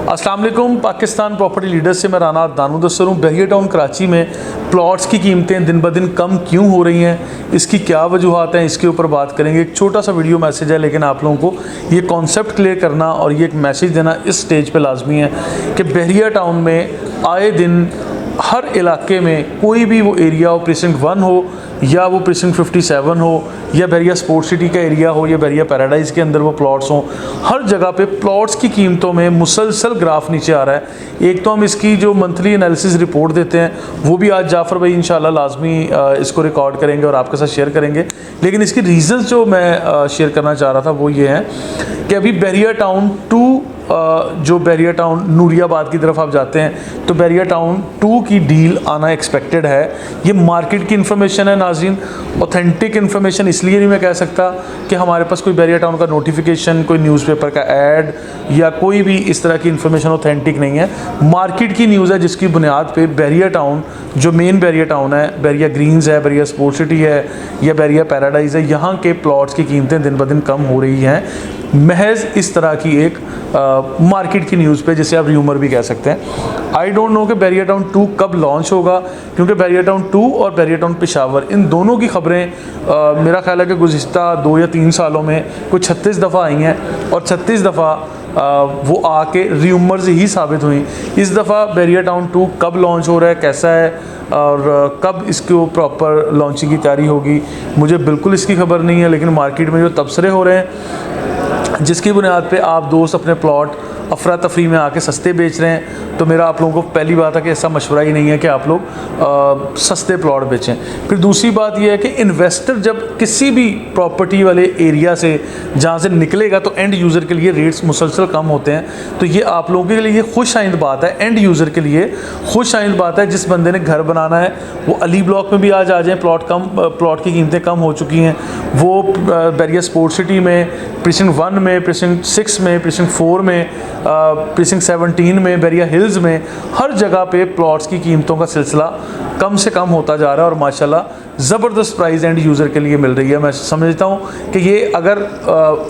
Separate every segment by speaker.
Speaker 1: अस्सलाम वालेकुम। Pakistan property leaders से मैं राना दानू दस्तर हूँ। बहरिया टाउन कराची में प्लॉट्स की कीमतें दिन ब दिन कम क्यों हो रही हैं, इसकी क्या वजूहत हैं, इसके ऊपर बात करेंगे। एक छोटा सा वीडियो मैसेज है, लेकिन आप लोगों को ये कॉन्सेप्ट क्लियर करना और ये एक मैसेज देना इस स्टेज पे लाजमी है कि बहरिया टाउन में आए दिन हर इलाके में कोई भी वो एरिया हो, प्रीसिंक्ट 1 हो या वो प्रीसिंक्ट 57 हो या बहरिया स्पोर्ट सिटी का एरिया हो या बहरिया पैराडाइज़ के अंदर वो प्लॉट्स हों, हर जगह पे प्लॉट्स की कीमतों में मुसलसल ग्राफ नीचे आ रहा है। एक तो हम इसकी जो मंथली एनालिसिस रिपोर्ट देते हैं वो भी आज जाफ़र भाई इंशाल्लाह लाजमी इसको रिकॉर्ड करेंगे और आपके साथ शेयर करेंगे। लेकिन इसकी रीज़न्स जो मैं शेयर करना चाह रहा था वो ये हैं कि अभी बहरिया टाउन 2 जो बहरिया टाउन नूरियाबाद की तरफ आप जाते हैं तो बहरिया टाउन 2 की डील आना एक्सपेक्टेड है। ये मार्केट की इन्फॉर्मेशन है नाज़रीन, ऑथेंटिक इन्फॉर्मेशन इसलिए नहीं मैं कह सकता कि हमारे पास कोई बहरिया टाउन का नोटिफिकेशन, कोई न्यूज़पेपर का ऐड या कोई भी इस तरह की इन्फॉर्मेशन ऑथेंटिक नहीं है। मार्केट की न्यूज़ है जिसकी बुनियाद पे बहरिया टाउन जो मेन बहरिया टाउन है, बहरिया ग्रीन्स है, बहरिया स्पोर्ट सिटी है या बहरिया पैराडाइज़ है, यहाँ के प्लॉट्स की कीमतें दिन ब दिन कम हो रही हैं महज इस तरह की एक मार्केट की न्यूज़ पे, जिसे आप र्यूमर भी कह सकते हैं। आई डोंट नो कि बहरिया टाउन 2 कब लॉन्च होगा, क्योंकि बहरिया टाउन 2 और बहरिया टाउन पेशावर इन दोनों की खबरें मेरा ख्याल है कि गुज़िश्ता 2 या 3 सालों में कुछ 36 दफ़ा आई हैं और 36 दफ़ा वो आके र्यूमर्स ही साबित हुई। इस दफ़ा बहरिया टाउन 2 कब लॉन्च हो रहा है, कैसा है और कब इसको प्रॉपर लॉन्चिंग की तैयारी होगी, मुझे बिल्कुल इसकी खबर नहीं है। लेकिन मार्केट में जो तबसरे हो रहे हैं जिसकी बुनियाद पे आप दोस्त अपने प्लॉट अफरा तफरी में आके सस्ते बेच रहे हैं, तो मेरा आप लोगों को पहली बात है कि ऐसा मशवरा ही नहीं है कि आप लोग सस्ते प्लॉट बेचें। फिर दूसरी बात यह है कि इन्वेस्टर जब किसी भी प्रॉपर्टी वाले एरिया से जहाँ से निकलेगा तो एंड यूज़र के लिए रेट्स मुसलसल कम होते हैं। तो ये आप लोगों के लिए ये खुश आइंद बात है, एंड यूज़र के लिए खुश आइंद बात है। जिस बंदे ने घर बनाना है वो अली ब्लॉक में भी आज आ जाएँ, प्लॉट की कीमतें कम हो चुकी हैं। वो बहरिया स्पोर्ट सिटी में, प्रीसिंक्ट 1 में, प्रीसिंक्ट 6 में, प्रीसिंक्ट 4 में, प्रीसिंक्ट 17 में, बहरिया हिल्स में, हर जगह पे प्लॉट्स की कीमतों का सिलसिला कम से कम होता जा रहा है और माशाल्लाह ज़बरदस्त प्राइस एंड यूज़र के लिए मिल रही है। मैं समझता हूँ कि ये अगर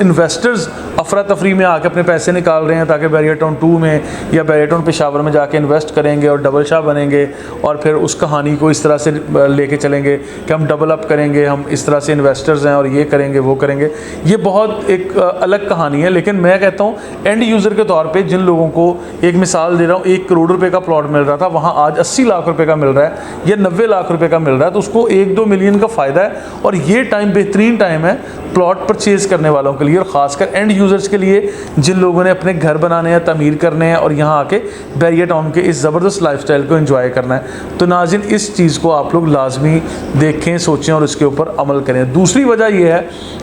Speaker 1: इन्वेस्टर्स अफरा तफरी में आके अपने पैसे निकाल रहे हैं ताकि बहरिया टाउन 2 में या बहरिया टाउन पेशावर में जाके इन्वेस्ट करेंगे और डबल शाह बनेंगे और फिर उस कहानी को इस तरह से लेके चलेंगे कि हम डबल अप करेंगे, हम इस तरह से इन्वेस्टर्स हैं और ये करेंगे वो करेंगे, ये बहुत एक अलग कहानी है। लेकिन मैं कहता हूँ एंड यूज़र के तौर पर जिन लोगों को, एक मिसाल दे रहा हूँ, 1 करोड़ रुपये का प्लॉट मिल रहा था वहाँ आज 80 लाख रुपये का मिल रहा है या 90 लाख रुपये का मिल रहा है, तो उसको 1-2 मिलियन का फ़ायदा है। और ये टाइम बेहतरीन टाइम है प्लॉट परचेज करने वालों के लिए और ख़ासकर एंड यूज़र्स के लिए जिन लोगों ने अपने घर बनाने हैं, तमीर करने हैं और यहाँ आके बहरिया टाउन के इस ज़बरदस्त लाइफस्टाइल को एंजॉय करना है। तो नाज़रीन इस चीज़ को आप लोग लाजमी देखें, सोचें और इसके ऊपर अमल करें। दूसरी वजह यह है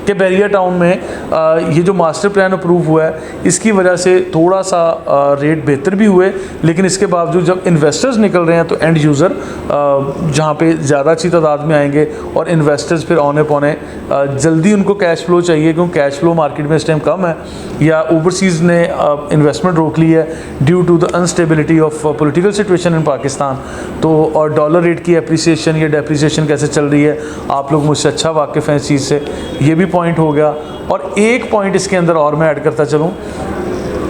Speaker 1: कि बहरिया टाउन में ये जो मास्टर प्लान अप्रूव हुआ है इसकी वजह से थोड़ा सा रेट बेहतर भी हुए, लेकिन इसके बावजूद जब इन्वेस्टर्स निकल रहे हैं तो एंड यूज़र जहाँ पे ज़्यादा अच्छी तादाद में आएंगे और इन्वेस्टर्स फिर औने पौने जल्दी उनको कैश फ्लो चाहिए, क्योंकि कैश फ्लो मार्केट में इस टाइम कम है या ओवरसीज़ ने इन्वेस्टमेंट रोक ली है due to the instability of political situation in Pakistan. तो और डॉलर रेट की एप्रिसिएशन या डेप्रिसिएशन कैसे चल रही है, आप लोग मुझसे अच्छा वाकिफ़ हैं इस चीज़ से, ये भी पॉइंट हो गया। और एक पॉइंट इसके अंदर और मैं ऐड करता चलूँ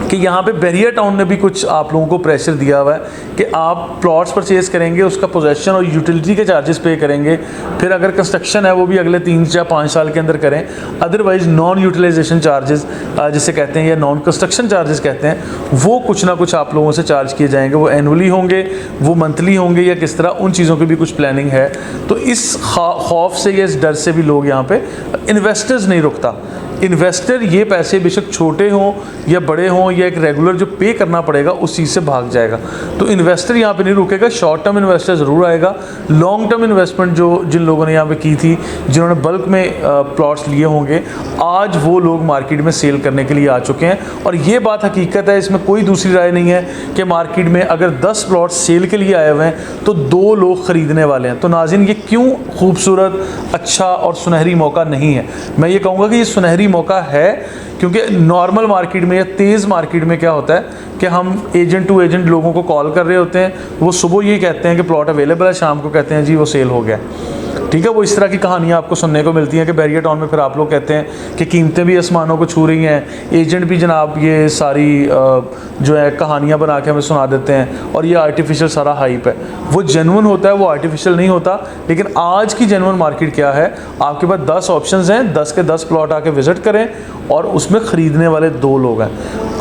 Speaker 1: कि यहाँ पे बहरिया टाउन ने भी कुछ आप लोगों को प्रेशर दिया हुआ है कि आप प्लॉट्स परचेज़ करेंगे, उसका पोजेसन और यूटिलिटी के चार्जेस पे करेंगे, फिर अगर कंस्ट्रक्शन है वो भी अगले 3 या 5 साल के अंदर करें, अदरवाइज़ नॉन यूटिलाइजेशन चार्जेस जिसे कहते हैं या नॉन कंस्ट्रक्शन चार्जेस कहते हैं, वो कुछ ना कुछ आप लोगों से चार्ज किए जाएंगे। वो एनुअली होंगे, वो मंथली होंगे या किस तरह, उन चीज़ों की भी कुछ प्लानिंग है। तो इस खौफ से या इस डर से भी लोग यहाँ पे इन्वेस्टर्स नहीं रुकता। इन्वेस्टर ये पैसे बेशक छोटे हों या बड़े हों या एक रेगुलर जो पे करना पड़ेगा उस चीज़ से भाग जाएगा। तो इन्वेस्टर यहाँ पे नहीं रुकेगा, शॉर्ट टर्म इन्वेस्टर ज़रूर आएगा। लॉन्ग टर्म इन्वेस्टमेंट जो जिन लोगों ने यहाँ पे की थी, जिन्होंने बल्क में प्लॉट्स लिए होंगे, आज वो लोग मार्केट में सेल करने के लिए आ चुके हैं। और ये बात हकीकत है, इसमें कोई दूसरी राय नहीं है कि मार्केट में अगर 10 प्लॉट सेल के लिए आए हुए हैं तो 2 लोग ख़रीदने वाले हैं। तो नाज़रीन ये क्यों खूबसूरत, अच्छा और सुनहरी मौका नहीं है। मैं ये कहूँगा कि ये सुनहरी भी मौका है, क्योंकि नॉर्मल मार्केट में या तेज़ मार्केट में क्या होता है कि हम एजेंट टू एजेंट लोगों को कॉल कर रहे होते हैं, वो सुबह ये कहते हैं कि प्लॉट अवेलेबल है, शाम को कहते हैं जी वो सेल हो गया। ठीक है, वो इस तरह की कहानियाँ आपको सुनने को मिलती हैं कि बैरियर टाउन में फिर आप लोग कहते हैं कि कीमतें भी आसमानों को छू रही हैं, एजेंट भी जनाब ये सारी जो है कहानियाँ बना के हमें सुना देते हैं और ये आर्टिफिशियल सारा हाइप है। वो जेन्युइन होता है, वो आर्टिफिशियल नहीं होता। लेकिन आज की जेन्युइन मार्केट क्या है, आपके पास 10 ऑप्शंस हैं, 10 के 10 प्लॉट आके विजिट करें और उसमें ख़रीदने वाले 2 लोग हैं।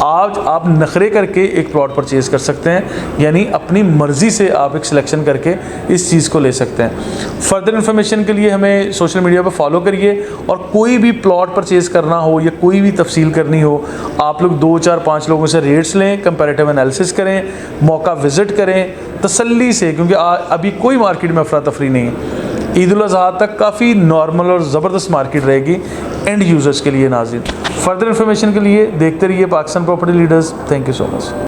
Speaker 1: आज आप नखरे करके एक प्लॉट परचेज़ कर सकते हैं, यानी अपनी मर्ज़ी से आप एक सिलेक्शन करके इस चीज़ को ले सकते हैं। फर्दर इन्फॉर्मेशन के लिए हमें सोशल मीडिया पर फॉलो करिए, और कोई भी प्लॉट परचेज़ करना हो या कोई भी तफसील करनी हो, आप लोग 2, 4, 5 लोगों से रेट्स लें, कंपैरेटिव एनालिसिस करें, मौका विज़िट करें तसल्ली से, क्योंकि अभी कोई मार्केट में अफरा तफरी नहीं है। ईद उल अज़हा तक काफ़ी नॉर्मल और ज़बरदस्त मार्केट रहेगी एंड यूज़र्स के लिए। नाज़रीन, फर्दर इन्फॉर्मेशन के लिए देखते रहिए Pakistan property leaders. Thank you so much.